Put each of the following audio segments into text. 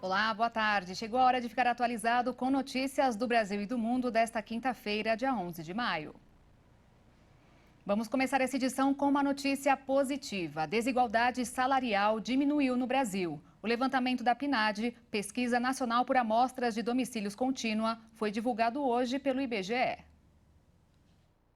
Olá, boa tarde. Chegou a hora de ficar atualizado com notícias do Brasil e do mundo desta quinta-feira, dia 11 de maio. Vamos começar essa edição com uma notícia positiva. A desigualdade salarial diminuiu no Brasil. O levantamento da PNAD, Pesquisa Nacional por Amostras de Domicílios Contínua, foi divulgado hoje pelo IBGE.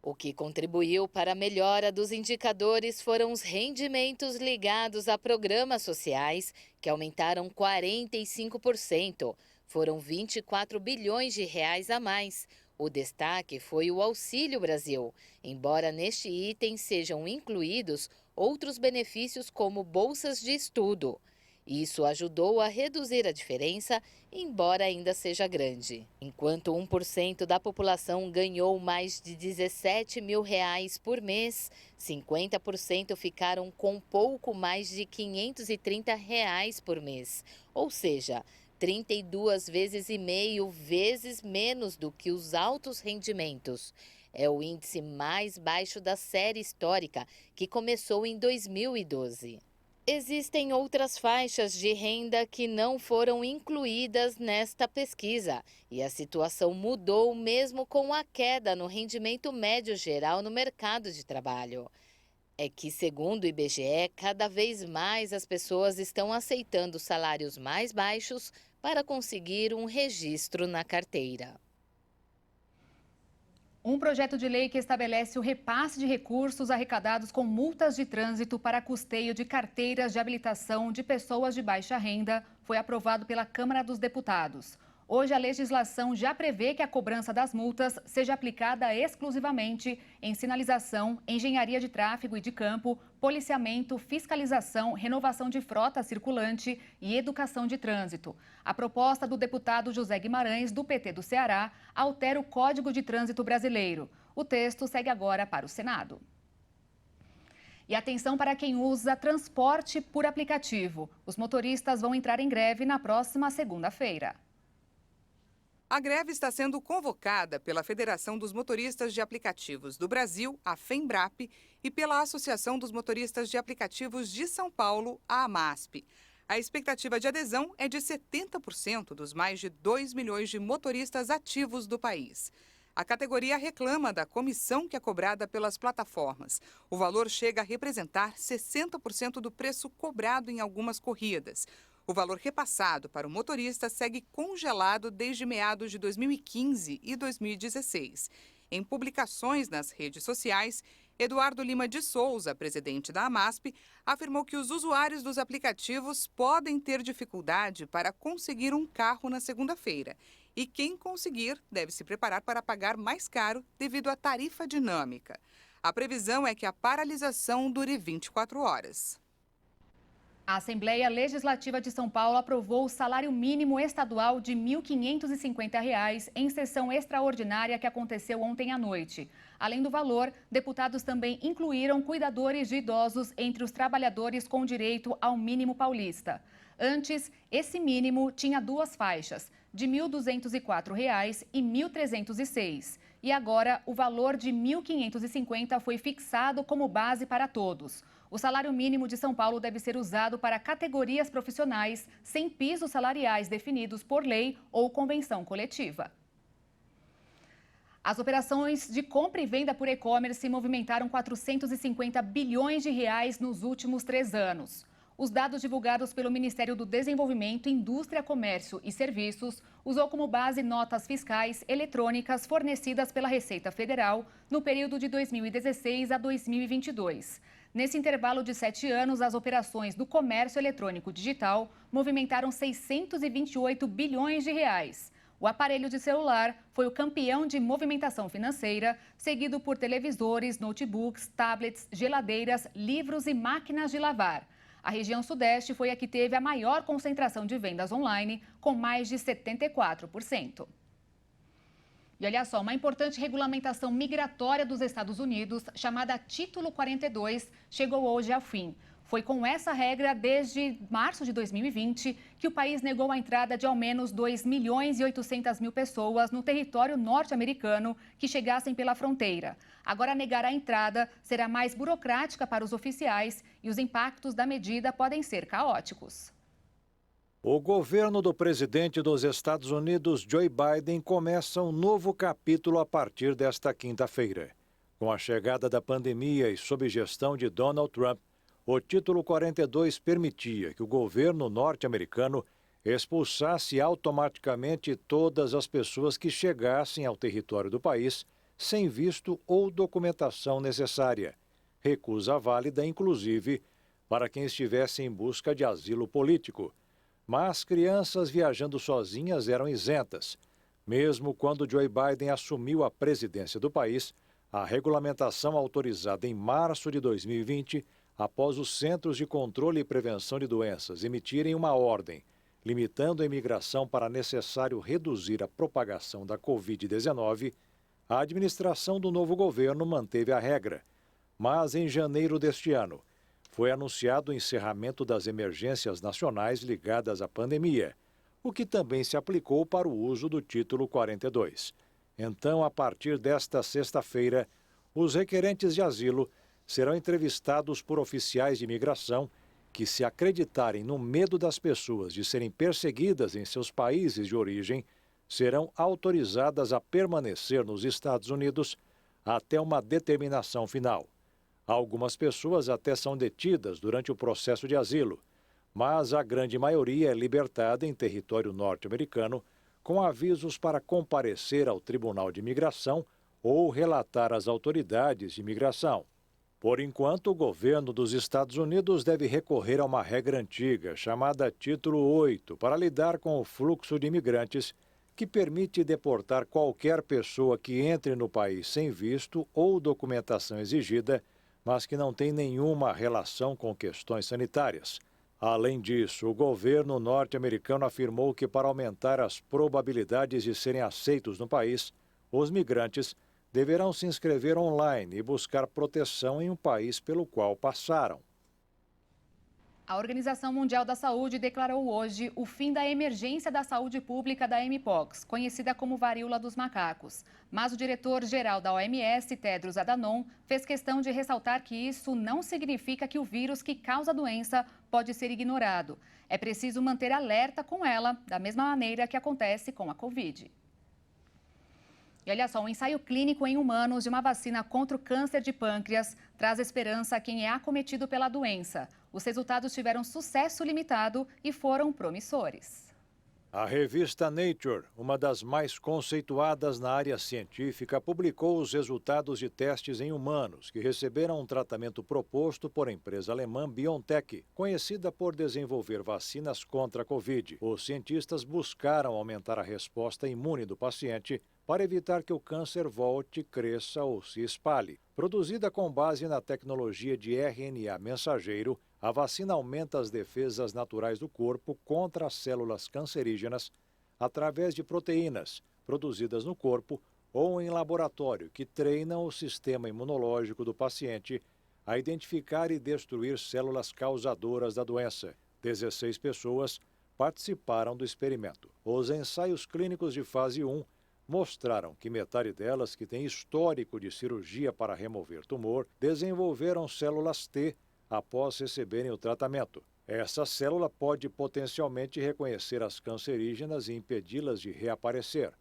O que contribuiu para a melhora dos indicadores foram os rendimentos ligados a programas sociais, que aumentaram 45%. Foram 24 bilhões de reais a mais. O destaque foi o Auxílio Brasil, embora neste item sejam incluídos outros benefícios como bolsas de estudo. Isso ajudou a reduzir a diferença, embora ainda seja grande. Enquanto 1% da população ganhou mais de R$ 17 mil por mês, 50% ficaram com pouco mais de R$ 530 por mês, ou seja, 32,5 vezes menos do que os altos rendimentos. É o índice mais baixo da série histórica, que começou em 2012. Existem outras faixas de renda que não foram incluídas nesta pesquisa e a situação mudou mesmo com a queda no rendimento médio geral no mercado de trabalho. É que, segundo o IBGE, cada vez mais as pessoas estão aceitando salários mais baixos para conseguir um registro na carteira. Um projeto de lei que estabelece o repasse de recursos arrecadados com multas de trânsito para custeio de carteiras de habilitação de pessoas de baixa renda foi aprovado pela Câmara dos Deputados. Hoje, a legislação já prevê que a cobrança das multas seja aplicada exclusivamente em sinalização, engenharia de tráfego e de campo, policiamento, fiscalização, renovação de frota circulante e educação de trânsito. A proposta do deputado José Guimarães, do PT do Ceará, altera o Código de Trânsito Brasileiro. O texto segue agora para o Senado. E atenção para quem usa transporte por aplicativo. Os motoristas vão entrar em greve na próxima segunda-feira. A greve está sendo convocada pela Federação dos Motoristas de Aplicativos do Brasil, a FEMBRAP, e pela Associação dos Motoristas de Aplicativos de São Paulo, a AMASP. A expectativa de adesão é de 70% dos mais de 2 milhões de motoristas ativos do país. A categoria reclama da comissão que é cobrada pelas plataformas. O valor chega a representar 60% do preço cobrado em algumas corridas. O valor repassado para o motorista segue congelado desde meados de 2015 e 2016. Em publicações nas redes sociais, Eduardo Lima de Souza, presidente da AMASP, afirmou que os usuários dos aplicativos podem ter dificuldade para conseguir um carro na segunda-feira. E quem conseguir deve se preparar para pagar mais caro devido à tarifa dinâmica. A previsão é que a paralisação dure 24 horas. A Assembleia Legislativa de São Paulo aprovou o salário mínimo estadual de R$ 1.550 em sessão extraordinária que aconteceu ontem à noite. Além do valor, deputados também incluíram cuidadores de idosos entre os trabalhadores com direito ao mínimo paulista. Antes, esse mínimo tinha duas faixas, de R$ 1.204 e R$ 1.306. E agora, o valor de R$ 1.550 foi fixado como base para todos. O salário mínimo de São Paulo deve ser usado para categorias profissionais sem pisos salariais definidos por lei ou convenção coletiva. As operações de compra e venda por e-commerce movimentaram 450 bilhões de reais nos últimos 3 anos. Os dados divulgados pelo Ministério do Desenvolvimento, Indústria, Comércio e Serviços usou como base notas fiscais eletrônicas fornecidas pela Receita Federal no período de 2016 a 2022. Nesse intervalo de 7 anos, as operações do comércio eletrônico digital movimentaram 628 bilhões de reais. O aparelho de celular foi o campeão de movimentação financeira, seguido por televisores, notebooks, tablets, geladeiras, livros e máquinas de lavar. A região sudeste foi a que teve a maior concentração de vendas online, com mais de 74%. E olha só, uma importante regulamentação migratória dos Estados Unidos, chamada Título 42, chegou hoje ao fim. Foi com essa regra, desde março de 2020, que o país negou a entrada de ao menos 2.800.000 pessoas no território norte-americano que chegassem pela fronteira. Agora, negar a entrada será mais burocrática para os oficiais e os impactos da medida podem ser caóticos. O governo do presidente dos Estados Unidos, Joe Biden, começa um novo capítulo a partir desta quinta-feira. Com a chegada da pandemia e sob gestão de Donald Trump, o título 42 permitia que o governo norte-americano expulsasse automaticamente todas as pessoas que chegassem ao território do país sem visto ou documentação necessária. Recusa válida, inclusive, para quem estivesse em busca de asilo político. Mas crianças viajando sozinhas eram isentas. Mesmo quando Joe Biden assumiu a presidência do país, a regulamentação autorizada em março de 2020, após os Centros de Controle e Prevenção de Doenças emitirem uma ordem limitando a imigração para necessário reduzir a propagação da Covid-19, a administração do novo governo manteve a regra. Mas em janeiro deste ano, foi anunciado o encerramento das emergências nacionais ligadas à pandemia, o que também se aplicou para o uso do título 42. Então, a partir desta sexta-feira, os requerentes de asilo serão entrevistados por oficiais de imigração que, se acreditarem no medo das pessoas de serem perseguidas em seus países de origem, serão autorizadas a permanecer nos Estados Unidos até uma determinação final. Algumas pessoas até são detidas durante o processo de asilo, mas a grande maioria é libertada em território norte-americano com avisos para comparecer ao Tribunal de Imigração ou relatar às autoridades de imigração. Por enquanto, o governo dos Estados Unidos deve recorrer a uma regra antiga, chamada Título 8, para lidar com o fluxo de imigrantes, que permite deportar qualquer pessoa que entre no país sem visto ou documentação exigida, mas que não tem nenhuma relação com questões sanitárias. Além disso, o governo norte-americano afirmou que, para aumentar as probabilidades de serem aceitos no país, os migrantes deverão se inscrever online e buscar proteção em um país pelo qual passaram. A Organização Mundial da Saúde declarou hoje o fim da emergência da saúde pública da Mpox, conhecida como varíola dos macacos. Mas o diretor-geral da OMS, Tedros Adhanom, fez questão de ressaltar que isso não significa que o vírus que causa a doença pode ser ignorado. É preciso manter alerta com ela, da mesma maneira que acontece com a Covid. E olha só, um ensaio clínico em humanos de uma vacina contra o câncer de pâncreas traz esperança a quem é acometido pela doença. Os resultados tiveram sucesso limitado e foram promissores. A revista Nature, uma das mais conceituadas na área científica, publicou os resultados de testes em humanos que receberam um tratamento proposto por a empresa alemã BioNTech, conhecida por desenvolver vacinas contra a Covid. Os cientistas buscaram aumentar a resposta imune do paciente para evitar que o câncer volte, cresça ou se espalhe. Produzida com base na tecnologia de RNA mensageiro, a vacina aumenta as defesas naturais do corpo contra as células cancerígenas através de proteínas produzidas no corpo ou em laboratório que treinam o sistema imunológico do paciente a identificar e destruir células causadoras da doença. 16 pessoas participaram do experimento. Os ensaios clínicos de fase 1 mostraram que metade delas, que tem histórico de cirurgia para remover tumor, desenvolveram células T após receberem o tratamento. Essa célula pode potencialmente reconhecer as cancerígenas e impedi-las de reaparecer.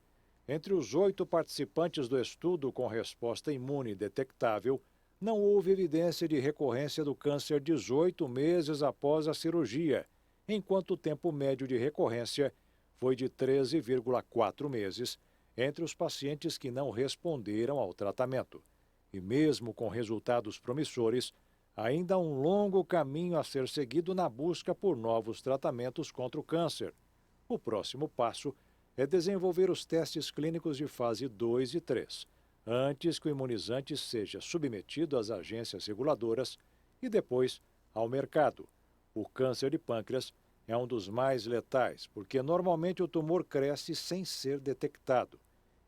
Entre os 8 participantes do estudo com resposta imune detectável, não houve evidência de recorrência do câncer 18 meses após a cirurgia, enquanto o tempo médio de recorrência foi de 13,4 meses entre os pacientes que não responderam ao tratamento. E mesmo com resultados promissores, ainda há um longo caminho a ser seguido na busca por novos tratamentos contra o câncer. O próximo passo é desenvolver os testes clínicos de fase 2 e 3, antes que o imunizante seja submetido às agências reguladoras e depois ao mercado. O câncer de pâncreas é um dos mais letais, porque normalmente o tumor cresce sem ser detectado.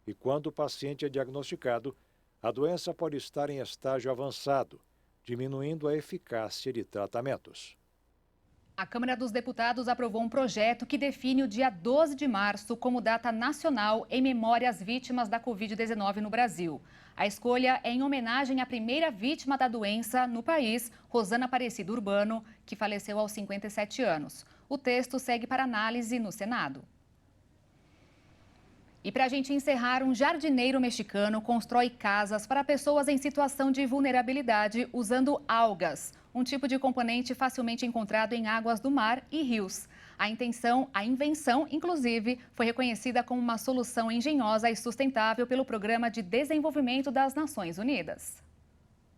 E quando o paciente é diagnosticado, a doença pode estar em estágio avançado, diminuindo a eficácia de tratamentos. A Câmara dos Deputados aprovou um projeto que define o dia 12 de março como data nacional em memória às vítimas da Covid-19 no Brasil. A escolha é em homenagem à primeira vítima da doença no país, Rosana Aparecida Urbano, que faleceu aos 57 anos. O texto segue para análise no Senado. E para a gente encerrar, um jardineiro mexicano constrói casas para pessoas em situação de vulnerabilidade usando algas, um tipo de componente facilmente encontrado em águas do mar e rios. A invenção, inclusive, foi reconhecida como uma solução engenhosa e sustentável pelo Programa de Desenvolvimento das Nações Unidas.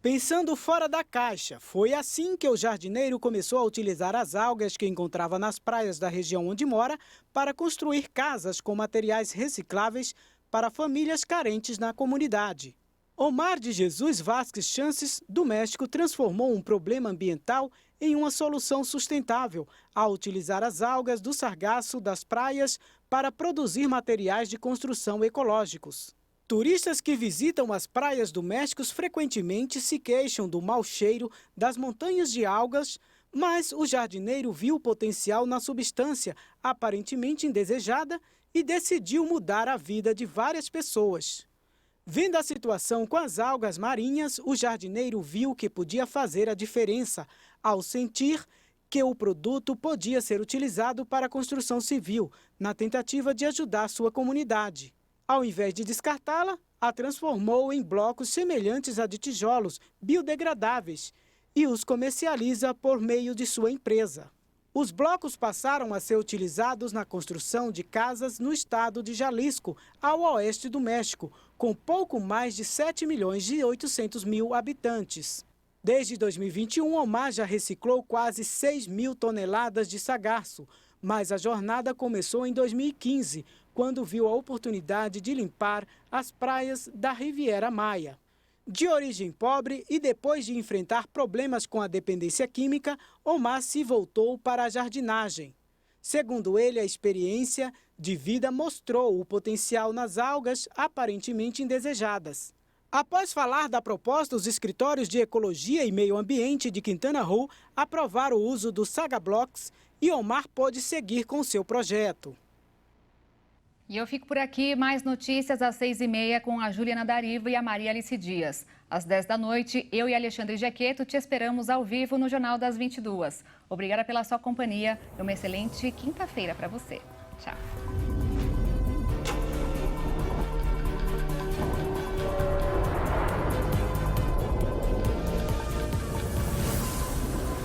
Pensando fora da caixa, foi assim que o jardineiro começou a utilizar as algas que encontrava nas praias da região onde mora para construir casas com materiais recicláveis para famílias carentes na comunidade. Omar de Jesus Vasques Chances, do México, transformou um problema ambiental em uma solução sustentável ao utilizar as algas do sargaço das praias para produzir materiais de construção ecológicos. Turistas que visitam as praias do México frequentemente se queixam do mau cheiro das montanhas de algas, mas o jardineiro viu o potencial na substância aparentemente indesejada e decidiu mudar a vida de várias pessoas. Vendo a situação com as algas marinhas, o jardineiro viu que podia fazer a diferença ao sentir que o produto podia ser utilizado para a construção civil, na tentativa de ajudar sua comunidade. Ao invés de descartá-la, a transformou em blocos semelhantes a de tijolos biodegradáveis e os comercializa por meio de sua empresa. Os blocos passaram a ser utilizados na construção de casas no estado de Jalisco, ao oeste do México, com pouco mais de 7.800.000 habitantes. Desde 2021, Omar já reciclou quase 6.000 toneladas de sargaço, mas a jornada começou em 2015, quando viu a oportunidade de limpar as praias da Riviera Maya. De origem pobre e depois de enfrentar problemas com a dependência química, Omar se voltou para a jardinagem. Segundo ele, a experiência de vida mostrou o potencial nas algas aparentemente indesejadas. Após falar da proposta, os escritórios de Ecologia e Meio Ambiente de Quintana Roo aprovaram o uso do Saga Blocks e Omar pode seguir com seu projeto. E eu fico por aqui, mais notícias às 6h30 com a Juliana Dariva e a Maria Alice Dias. Às 10 da noite, eu e Alexandre Jaqueto te esperamos ao vivo no Jornal das 22. Obrigada pela sua companhia e uma excelente quinta-feira para você. Tchau.